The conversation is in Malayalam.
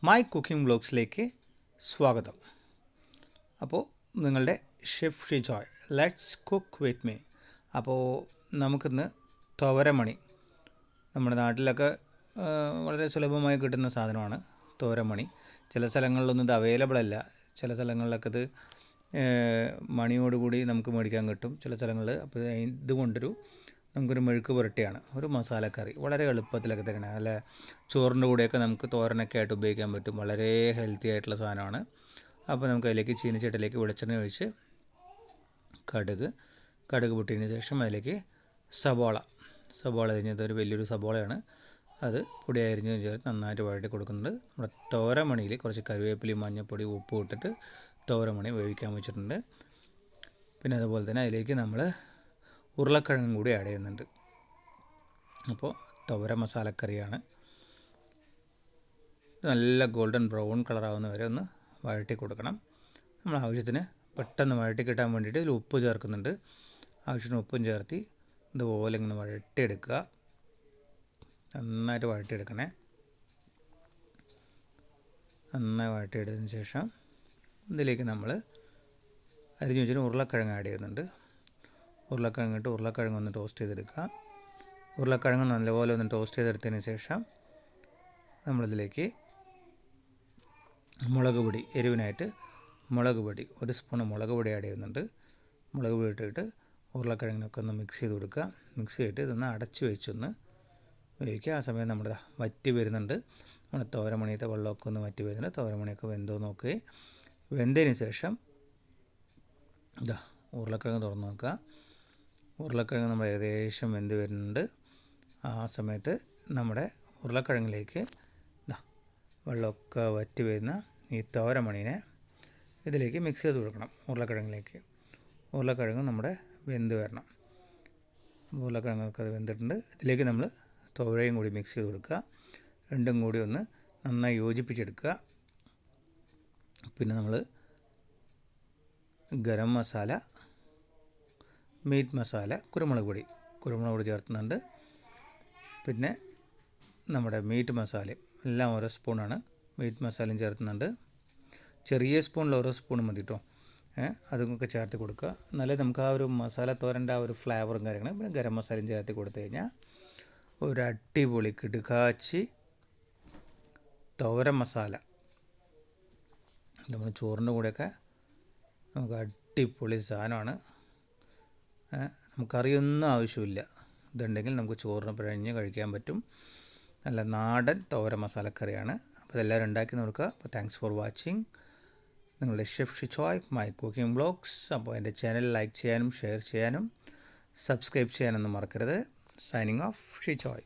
മൈ കുക്കിംഗ് ബ്ലോഗ്സിലേക്ക് സ്വാഗതം. അപ്പോൾ നിങ്ങളുടെ chef Shijoy, let's cook with me. അപ്പോൾ നമുക്കിന്ന് തോരമണി, നമ്മുടെ നാട്ടിലൊക്കെ വളരെ സുലഭമായി കിട്ടുന്ന സാധനമാണ് തോരമണി. ചില സ്ഥലങ്ങളിലൊന്നും ഇത് അവൈലബിൾ അല്ല. ചില സ്ഥലങ്ങളിലൊക്കെ ഇത് മണിയോടുകൂടി നമുക്ക് മേടിക്കാൻ കിട്ടും ചില സ്ഥലങ്ങളിൽ. അപ്പോൾ ഇതുകൊണ്ടൊരു നമുക്കൊരു മെഴുക്ക് പുരട്ടിയാണ്, ഒരു മസാലക്കറി. വളരെ എളുപ്പത്തിലൊക്കെ തന്നെയാണ്. നല്ല ചോറിൻ്റെ കൂടെയൊക്കെ നമുക്ക് തോരനൊക്കെ ആയിട്ട് ഉപയോഗിക്കാൻ പറ്റും. വളരെ ഹെൽത്തി ആയിട്ടുള്ള സാധനമാണ്. അപ്പോൾ നമുക്ക് അതിലേക്ക് ചീനച്ചട്ടിയിലേക്ക് വെളിച്ചെണ്ണ ഒഴിച്ച് കടുക് പൊട്ടിയതിന് ശേഷം അതിലേക്ക് സബോള അരിഞ്ഞത്, ഒരു വലിയൊരു സബോളയാണ് അത് പൊടി അരിഞ്ഞ് ചേർത്ത് നന്നായിട്ട് വഴറ്റി കൊടുക്കുന്നുണ്ട്. നമ്മുടെ തോരമണിയിൽ കുറച്ച് കറിവേപ്പിലയും മഞ്ഞൾപ്പൊടി ഉപ്പും ഇട്ടിട്ട് തോരമണി വേവിക്കാൻ വെച്ചിട്ടുണ്ട്. പിന്നെ അതുപോലെ തന്നെ അതിലേക്ക് നമ്മൾ ഉരുളക്കിഴങ്ങും കൂടി ആഡ് ചെയ്യുന്നുണ്ട്. അപ്പോൾ തോര മസാലക്കറിയാണ്. നല്ല ഗോൾഡൻ ബ്രൗൺ കളറാവുന്ന വരെ ഒന്ന് വഴറ്റി കൊടുക്കണം. നമ്മൾ ആവശ്യത്തിന് പെട്ടെന്ന് വഴറ്റി കിട്ടാൻ വേണ്ടിയിട്ട് ഇതിൽ ഉപ്പ് ചേർക്കുന്നുണ്ട്. ആവശ്യത്തിന് ഉപ്പും ചേർത്തി ഇതുപോലെ ഇങ്ങനെ വഴറ്റിയെടുക്കുക. നന്നായിട്ട് വഴറ്റിയെടുക്കണേ. നന്നായി വഴറ്റിയെടുത്തതിന് ശേഷം ഇതിലേക്ക് നമ്മൾ അരിഞ്ഞു വെച്ചിട്ട് ഉരുളക്കിഴങ്ങ് ആഡ് ചെയ്യുന്നുണ്ട്. ഉരുളക്കിഴങ്ങ് ഒന്ന് ടോസ്റ്റ് ചെയ്തെടുക്കുക. ഉരുളക്കിഴങ്ങ് നല്ലപോലെ ഒന്ന് ടോസ്റ്റ് ചെയ്തെടുത്തതിന് ശേഷം നമ്മളിതിലേക്ക് മുളക് പൊടി, എരിവിനായിട്ട് മുളക് പൊടി, 1 സ്പൂൺ മുളക് പൊടി ആഡ് ചെയ്യുന്നുണ്ട്. മുളക് പൊടി ഇട്ടിട്ട് ഉരുളക്കിഴങ്ങിനൊക്കെ ഒന്ന് മിക്സ് ചെയ്ത് കൊടുക്കുക. മിക്സ് ചെയ്തിട്ട് ഇതൊന്ന് അടച്ച് വെച്ചൊന്ന് വേവിക്കുക. ആ സമയം നമ്മുടെ വറ്റി വരുന്നുണ്ട്. നമ്മുടെ തോരമണിയത്തെ വെള്ളമൊക്കെ ഒന്ന് വറ്റി വരുന്നുണ്ട്. തോരമണിയൊക്കെ വെന്തോ നോക്കുകയും വെന്തതിന് ശേഷം ഉരുളക്കിഴങ്ങ് തുറന്ന് നോക്കുക. ഉരുളക്കിഴങ്ങ് നമ്മൾ ഏകദേശം വെന്ത് വരുന്നുണ്ട്. ആ സമയത്ത് നമ്മുടെ ഉരുളക്കിഴങ്ങിലേക്ക് വെള്ളമൊക്കെ വറ്റി വരുന്ന ഈ തോരമണീനെ ഇതിലേക്ക് മിക്സ് ചെയ്ത് കൊടുക്കണം. ഉരുളക്കിഴങ്ങ് നമ്മുടെ വെന്ത് വരണം. ഉരുളക്കിഴങ്ങൊക്കെ അത് വെന്തിട്ടുണ്ട്. ഇതിലേക്ക് നമ്മൾ തോരയും കൂടി മിക്സ് ചെയ്ത് കൊടുക്കുക. രണ്ടും കൂടി ഒന്ന് നന്നായി യോജിപ്പിച്ചെടുക്കുക. പിന്നെ നമ്മൾ ഗരം മസാല, മീറ്റ് മസാല, കുരുമുളക് പൊടി ചേർക്കുന്നുണ്ട്. പിന്നെ നമ്മുടെ മീറ്റ് മസാലയും എല്ലാം ഓരോ സ്പൂണാണ്. മീറ്റ് മസാലയും ചേർക്കുന്നുണ്ട്. ചെറിയ സ്പൂണിൽ ഓരോ സ്പൂൺ മതി കേട്ടോ. അതൊക്കെ ചേർത്ത് കൊടുക്കുക. എന്നാലേ നമുക്ക് ആ ഒരു മസാല തോരൻ്റെ ആ ഒരു ഫ്ലേവറും കാര്യങ്ങളും. പിന്നെ ഗരം മസാലയും ചേർത്ത് കൊടുത്തു കഴിഞ്ഞാൽ ഒരു അടിപൊളി കിടുക്കാച്ചി തോരൻ മസാല നമ്മൾ ചോറിൻ്റെ കൂടെയൊക്കെ നമുക്ക് അടിപൊളി സാധനമാണ്. നമുക്കറിയൊന്നും ആവശ്യമില്ല. ഇതുണ്ടെങ്കിൽ നമുക്ക് ചോറിന് പിഴഞ്ഞ് കഴിക്കാൻ പറ്റും. നല്ല നാടൻ തോര മസാലക്കറിയാണ്. അപ്പോൾ ഇതെല്ലാവരും ഉണ്ടാക്കി നോക്കുക. അപ്പോൾ താങ്ക്സ് ഫോർ വാച്ചിങ്. നിങ്ങളുടെ chef Shijoy, my cooking blogs. അപ്പോൾ എൻ്റെ ചാനൽ ലൈക്ക് ചെയ്യാനും ഷെയർ ചെയ്യാനും സബ്സ്ക്രൈബ് ചെയ്യാനൊന്നും മറക്കരുത്. Signing off, Shijoy.